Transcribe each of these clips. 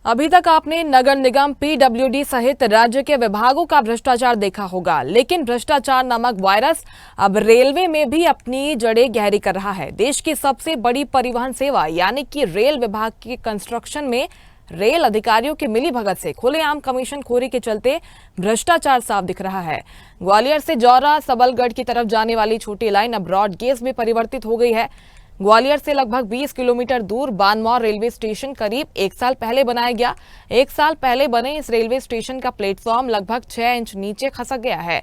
अभी तक आपने नगर निगम पीडब्ल्यूडी सहित राज्य के विभागों का भ्रष्टाचार देखा होगा, लेकिन भ्रष्टाचार नामक वायरस अब रेलवे में भी अपनी जड़ें गहरी कर रहा है। देश की सबसे बड़ी परिवहन सेवा यानी कि रेल विभाग के कंस्ट्रक्शन में रेल अधिकारियों की मिलीभगत से खुलेआम कमीशनखोरी के चलते भ्रष्टाचार साफ दिख रहा है। ग्वालियर से जौरा सबलगढ़ की तरफ जाने वाली छोटी लाइन अब ब्रॉड गेज में परिवर्तित हो गई है। ग्वालियर से लगभग 20 किलोमीटर दूर बानमौर रेलवे स्टेशन करीब 1 साल पहले बनाया गया। 1 साल पहले बने इस रेलवे स्टेशन का प्लेटफॉर्म लगभग 6 इंच नीचे खसक गया है।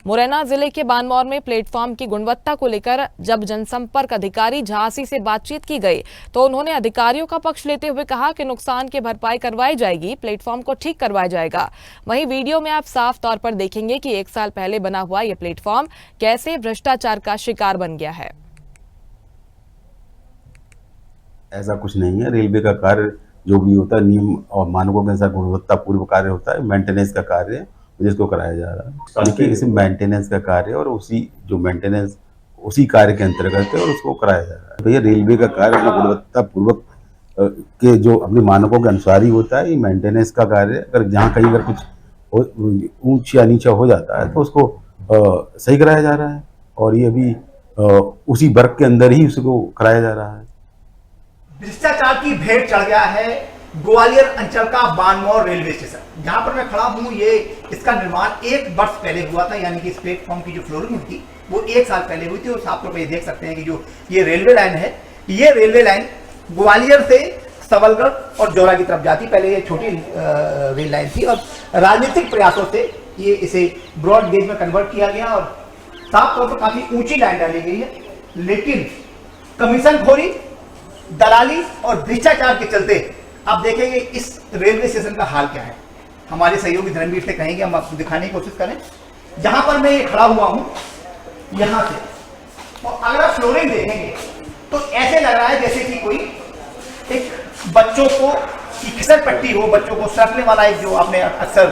मुरैना जिले के बानमौर में प्लेटफॉर्म की गुणवत्ता को लेकर जब जनसंपर्क अधिकारी झांसी से बातचीत की गई तो उन्होंने अधिकारियों का पक्ष लेते हुए कहा कि नुकसान की भरपाई करवाई जाएगी, प्लेटफॉर्म को ठीक करवाया जाएगा। वहीं वीडियो में आप साफ तौर पर देखेंगे कि 1 साल पहले बना हुआ यह प्लेटफॉर्म कैसे भ्रष्टाचार का शिकार बन गया है। ऐसा कुछ नहीं है। रेलवे का कार्य जो भी होता है नियम और मानकों के अनुसार गुणवत्ता पूर्व कार्य होता है, मेंटेनेंस का कार्य जिसको कराया जा रहा है। देखिए इसे मेंटेनेंस का कार्य और उसी जो मेंटेनेंस उसी कार्य के अंतर्गत है और उसको कराया जा रहा है। भैया रेलवे का कार्य अपना गुणवत्ता पूर्वक के जो अपने मानकों के अनुसार ही होता है। ये मेंटेनेंस का कार्य अगर जहाँ कहीं अगर कुछ ऊंच या नीचा हो जाता है तो उसको सही कराया जा रहा है और ये अभी उसी वर्ग के अंदर ही उसको कराया जा रहा है। भ्रष्टाचार की भेंट चढ़ गया है ग्वालियर अंचल का बानमौर रेलवे स्टेशन। जहां पर मैं खड़ा हूं, ये इसका निर्माण 1 वर्ष पहले हुआ था, यानी कि इस प्लेटफॉर्म की जो फ्लोरिंग थी वो 1 साल पहले हुई थी। और आप लोग ये देख सकते हैं कि जो ये रेलवे लाइन है, ये रेलवे लाइन ग्वालियर से सबलगढ़ और जौरा की तरफ जाती। पहले ये छोटी रेल लाइन थी और राजनीतिक प्रयासों से ये इसे ब्रॉड गेज में कन्वर्ट किया गया और साफ तौर पर काफी ऊंची लाइन डाली गई है। लेकिन कमीशनखोरी, दलाली और भ्रष्टाचार के चलते आप देखेंगे इस रेलवे स्टेशन का हाल क्या है। हमारे सहयोगी धर्मवीर से कहेंगे, हम आपको दिखाने की कोशिश करें। जहां पर मैं खड़ा हुआ हूं यहां से, और अगर आप फ्लोरिंग देखेंगे तो ऐसे लग रहा है जैसे कि कोई एक बच्चों को फिसल पट्टी हो, बच्चों को सरकने वाला एक जो आपने अक्सर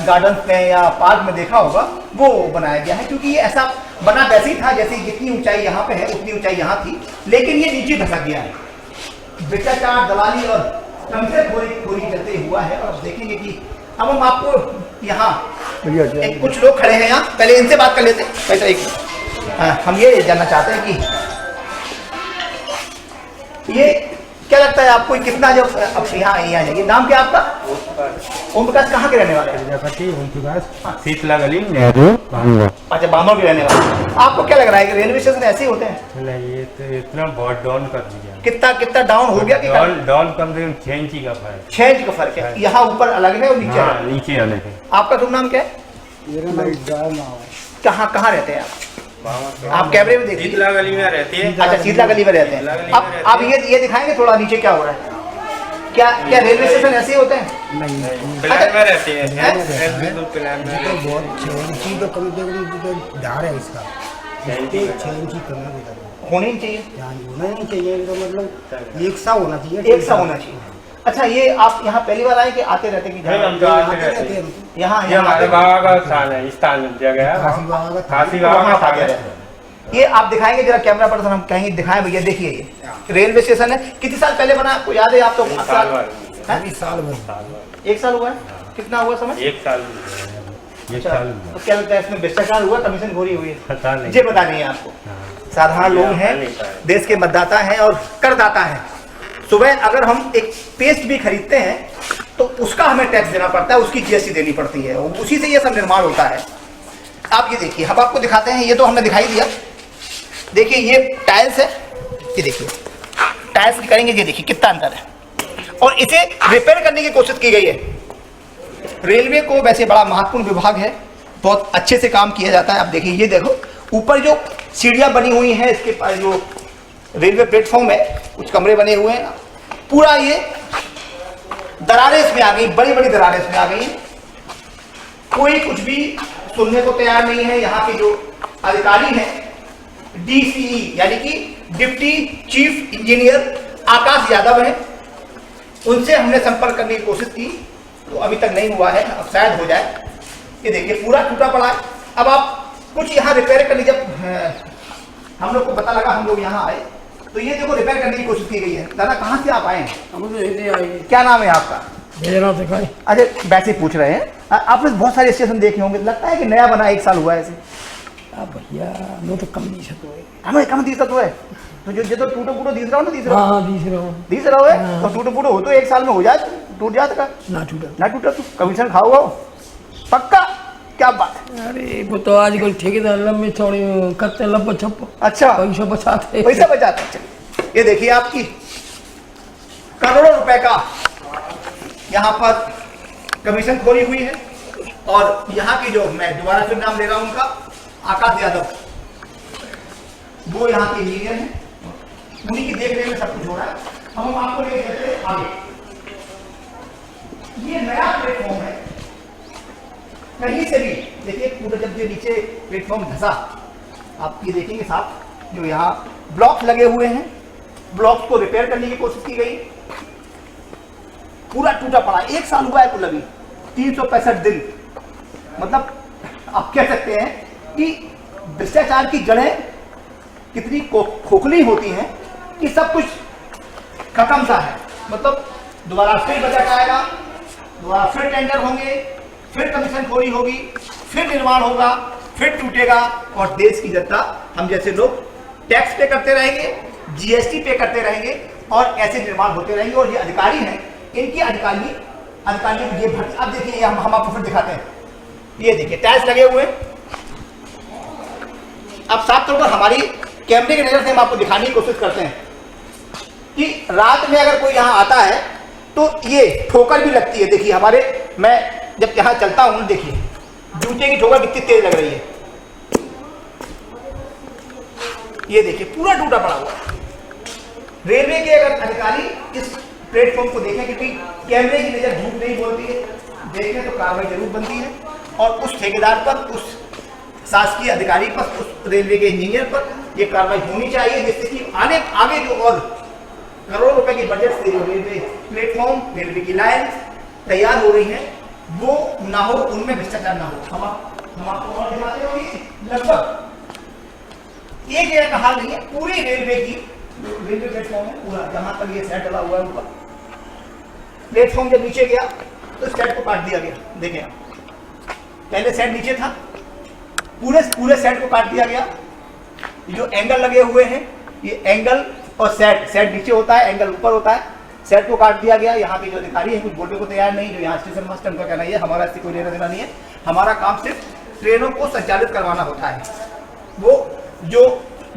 गार्डन में या पार्क में देखा होगा वो बनाया गया है। क्योंकि ये ऐसा बना वैसे ही था जैसे जितनी ऊंचाई यहाँ पे है उतनी ऊंचाई यहाँ थी, लेकिन ये नीचे धसक गया है। भ्रष्टाचार, दलाली और कमीशनखोरी चलते हुआ है। और देखेंगे कि अब हम आपको यहाँ कुछ लोग खड़े हैं यहाँ, पहले इनसे बात कर लेते हैं। हम ये जानना चाहते हैं कि ये क्या लगता है आपको, कितना जब अब यहाँ जाएंगे, नाम क्या आपका? ओम प्रकाश। कहाँ के रहने वाले हैं? शीतला गली नेहरू। अच्छा, बानमौर के रहने वाले। आपको क्या लग रहा है कि रेलवे स्टेशन ऐसे ही होते हैं? नहीं, ये तो इतना बहुत डाउन कर दिया। कितना डाउन हो गया? डाउन कम से कम 6 इंची का फर्क। 6 इंच का फर्क है। यहाँ ऊपर अलग है और नीचे अलग है। नीचे अलग है। आपका शुभ नाम क्या है? कहाँ रहते हैं आप कैमरे में देखिए। शीतला गली में रहते हैं। अच्छा, शीतला गली में रहते हैं। आप ये दिखाएंगे थोड़ा नीचे क्या हो रहा है? क्या रेलवे स्टेशन ऐसे ही होते हैं? नहीं, प्लान में रहते हैं। बिल्कुल प्लान में। तो बहुत 6 इंची तो कम से कम धार है इसका। 6 इंची कम होने ही चाहिए। होना नहीं चाहिए, तो मतलब एक सा होना चाहिए। एक सा होना चाहिए। अच्छा, ये आप यहाँ पहली बार आए कि आते रहते कि हम तो आते रहते हैं। यहाँ हमारे बाबा का स्थान है, स्थान जगह है खासी बाबा का स्थान है। ये आप दिखाएंगे जरा कैमरा पर, हम कहेंगे दिखाएं भैया। देखिए ये रेलवे स्टेशन है, कितने साल पहले बना आपको याद है? आप तो 1 साल भर। 1 साल हुआ है? कितना हुआ समय? 1 साल। तो क्या लगता है इसमें भ्रष्टाचार हुआ, कमीशनखोरी हुई? पता नहीं, मुझे पता नहीं है आपको। साधारण लोग हैं, देश के मतदाता हैं और करदाता हैं। सुबह अगर हम एक पेस्ट भी खरीदते हैं तो उसका हमें टैक्स देना पड़ता है, उसकी जीएसटी देनी पड़ती है, उसी से ये सब निर्माण होता है। आप ये देखिए, हम आपको दिखाते हैं। ये तो हमने दिखाई दिया। देखिए ये टाइल्स है, ये देखिए टाइल्स करेंगे, ये देखिए कितना अंदर है और इसे रिपेयर करने की कोशिश की गई है। रेलवे को वैसे बड़ा महत्वपूर्ण विभाग है, बहुत अच्छे से काम किया जाता है। आप देखिए, ये देखो ऊपर जो सीढ़ियाँ बनी हुई हैं, इसके पास जो रेलवे प्लेटफॉर्म है कुछ कमरे बने हुए हैं, पूरा ये दरारें इसमें आ गई, बड़ी बड़ी दरारें इसमें आ गई। कोई कुछ भी सुनने को तैयार नहीं है। यहाँ के जो अधिकारी हैं DCE यानी कि डिप्टी चीफ इंजीनियर आकाश यादव हैं, उनसे हमने संपर्क करने की कोशिश की तो अभी तक नहीं हुआ है, अब शायद हो जाए। ये देखिए पूरा टूटा पड़ा है। अब आप कुछ यहाँ रिपेयर करने, जब हम लोग को पता लगा, हम लोग यहाँ आए तो ये देखो रिपेयर करने की कोशिश की गई है। दादा कहाँ से आप आए हैं? क्या नाम है आपका? भेजना दिखाई। अच्छा वैसे पूछ रहे हैं, आपने बहुत सारे स्टेशन देखे होंगे, लगता है कि नया बना 1 साल हुआ है ऐसे? भैया वो तो कम नहीं सकते है। हमें कम दिखता तो है, तो जो तो टूटो फूटो दिख रहा हो ना, दिख रहा हाँ दिख रहा हूँ। दिख रहा है, तो टूटो फूटो हो तो 1 साल में हो जाए, टूट जाता का ना टूटा। ना टूटा तो कमीशन खाओ पक्का, क्या बात है। अरे वो तो आजकल ठेकेदार लंबे चौड़े करते लंबा छप्पा। अच्छा पैसा बचाते। पैसा बचाते हैं। चलिए ये देखिए आपकी करोड़ों रुपए का यहाँ पर कमीशन खोरी हुई है। और यहाँ की जो, मैं दोबारा फिर नाम ले रहा हूँ उनका, आकाश यादव, वो यहाँ के इंजीनियर हैं, उन्हीं की देखरेख में सब कुछ हो रहा है। अब हम आपको ले चलते हैं आगे। ये नया प्लेटफॉर्म है, कहीं से भी देखिए पूरा, जब ये नीचे प्लेटफॉर्म धंसा, आप ये देखेंगे साहब, जो यहाँ ब्लॉक्स लगे हुए हैं, ब्लॉक्स को रिपेयर करने की कोशिश की गई, पूरा टूटा पड़ा। 1 साल हुआ है कुल अभी, 365 दिन। मतलब आप कह सकते हैं कि भ्रष्टाचार की जड़ें कितनी खोखली होती हैं कि सब कुछ खत्म सा है। मतलब दोबारा फिर बजट आएगा, दोबारा फिर टेंडर होंगे, फिर कमीशन खोरी होगी, फिर निर्माण होगा, फिर टूटेगा, और देश की जनता, हम जैसे लोग टैक्स पे करते रहेंगे, जीएसटी पे करते रहेंगे, और ऐसे निर्माण होते रहेंगे। और ये अधिकारी हैं, इनकी अधिकारी ये भर्ती, अब देखिए हम आपको फिर दिखाते हैं। ये देखिए टाइल्स लगे हुए, अब साफ तौर पर हमारी कैमरे की नजर से हम आपको दिखाने की कोशिश करते हैं कि रात में अगर कोई यहाँ आता है तो ये ठोकर भी लगती है। देखिए हमारे, मैं जब यहाँ चलता हूँ, देखिए जूते की ठोकर कितनी तेज लग रही है। ये देखिए पूरा टूटा पड़ा हुआ है। रेलवे के अगर अधिकारी इस प्लेटफॉर्म को देखें, क्योंकि कैमरे की नजर झूठ नहीं बोलती है, देखें तो कार्रवाई जरूर बनती है। और उस ठेकेदार पर, उस शासकीय अधिकारी पर, उस रेलवे के इंजीनियर पर यह कार्रवाई होनी चाहिए, जिससे कि आगे जो और करोड़ों रुपए की बजट से जो रेलवे प्लेटफॉर्म, रेलवे की लाइन तैयार हो रही है, वो ना हो, उनमें भ्रष्टाचार ना हो। हम आपको और दिखाते हो कि लगभग एक जगह का हाल नहीं है, पूरी रेलवे की रेलवे प्लेटफॉर्म है पूरा, जहां तक ये सेट डला हुआ है ऊपर, प्लेटफॉर्म जब नीचे गया तो सेट को काट दिया गया। देखें आप, पहले सेट नीचे था, पूरे सेट को काट दिया गया। जो एंगल लगे हुए हैं, ये एंगल और सेट नीचे होता है, एंगल ऊपर होता है, सेट को काट दिया गया। यहाँ के जो अधिकारी हैं कुछ बोलने को तैयार नहीं, जो यहाँ स्टेशन मास्टर, उनका कहना है हमारा इससे कोई लेना देना नहीं है, हमारा काम सिर्फ ट्रेनों को संचालित करवाना होता है। वो जो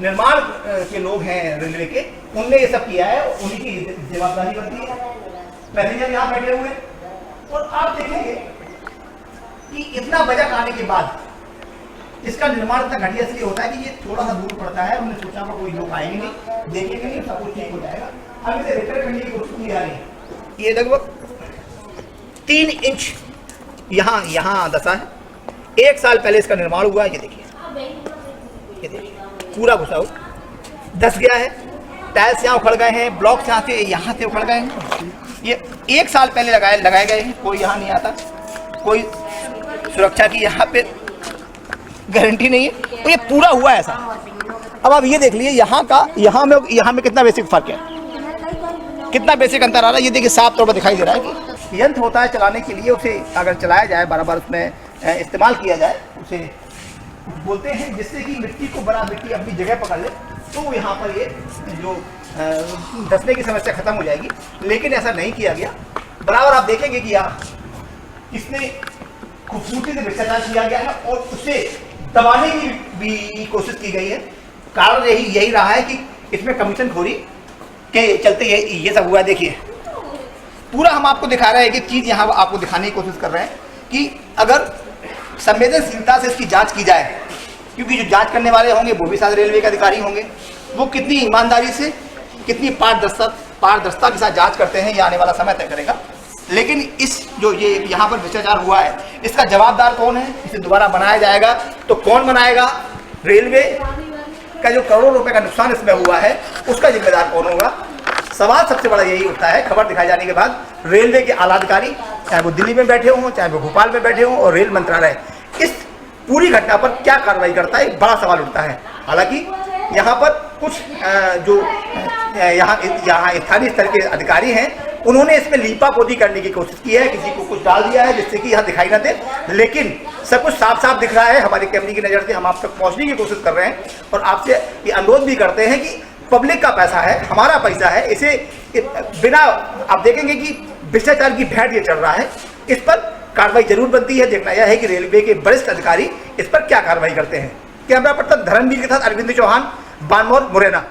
निर्माण के लोग हैं रेलवे के, उनने ये सब किया है, उन्हीं की जवाबदारी बनती है। पैसेंजर यहाँ बैठे हुए, और आप देखेंगे कि इतना बजट आने के बाद इसका निर्माण इतना घटिया इसलिए होता है कि ये थोड़ा सा दूर पड़ता है। हमने सोचा कोई लोग आएंगे नहीं, देखेंगे नहीं, सब कुछ ठीक हो जाएगा। अब इसे रिपेयर करने की कोशिश की जा रही है। ये लगभग 3 इंच यहाँ दसा है। 1 साल पहले इसका निर्माण हुआ है। ये देखिए पूरा घुसा हो धस गया है, टाइल्स यहाँ उखड़ गए हैं, ब्लॉक्स यहाँ से उखड़ गए हैं। ये 1 साल पहले लगाए गए हैं, कोई यहाँ नहीं आता, कोई सुरक्षा की यहाँ पे गारंटी नहीं है, तो ये पूरा हुआ ऐसा। अब आप ये देख लीजिए यहाँ में कितना बेसिक फर्क है, कितना बेसिक अंतर आ रहा है। ये देखिए साफ तौर पर दिखाई दे रहा है कि यंत्र होता है चलाने के लिए, उसे अगर चलाया जाए, बार उसमें इस्तेमाल किया जाए, उसे बोलते हैं, जिससे कि मिट्टी अपनी जगह पकड़ ले, तो यहाँ पर ये जो धंसने की समस्या खत्म हो जाएगी। लेकिन ऐसा नहीं किया गया। बराबर आप देखेंगे कि यहाँ इसने खूबसूरती से भ्रष्टाचार किया गया है और उसे दबाने की भी कोशिश की गई है। कारण यही रहा है कि इसमें कमीशन खोरी के चलते ये सब हुआ है। देखिए पूरा हम आपको दिखा रहे हैं कि चीज़ यहाँ आपको दिखाने की कोशिश कर रहे हैं कि अगर संवेदनशीलता से इसकी जांच की जाए, क्योंकि जो जांच करने वाले होंगे वो भी सारे रेलवे के अधिकारी होंगे, वो कितनी ईमानदारी से, कितनी पारदर्शिता के साथ जांच करते हैं, ये आने वाला समय तय करेगा। लेकिन इस जो ये यहाँ पर भ्रष्टाचार हुआ है, इसका जवाबदार कौन है? इसे दोबारा बनाया जाएगा तो कौन बनाएगा? रेलवे का जो करोड़ों रुपए का नुकसान इसमें हुआ है, उसका जिम्मेदार कौन होगा? सवाल सबसे बड़ा यही उठता है। खबर दिखाई जाने के बाद रेलवे के आला अधिकारी, चाहे वो दिल्ली में बैठे हों, चाहे वो भोपाल में बैठे हों, और रेल मंत्रालय इस पूरी घटना पर क्या कार्रवाई करता है, एक बड़ा सवाल उठता है। हालांकि यहाँ पर कुछ जो यहाँ स्थानीय स्तर के अधिकारी हैं, उन्होंने इसमें लीपापोती करने की कोशिश की है, किसी को कुछ डाल दिया है जिससे कि यहाँ दिखाई ना दे, लेकिन सब कुछ साफ साफ दिख रहा है। हमारे कैमरे की नज़र से हम आप तक पहुँचने की कोशिश कर रहे हैं और आपसे ये अनुरोध भी करते हैं कि पब्लिक का पैसा है, हमारा पैसा है, इसे बिना आप देखेंगे कि भ्रष्टाचार की भेंट ये चल रहा है, इस पर कार्रवाई जरूर बनती है। देखना यह है कि रेलवे के वरिष्ठ अधिकारी इस पर क्या कार्रवाई करते हैं। कैमरा पर्सन धर्मवीर के साथ अरविंद चौहान, बानमौर, मुरैना।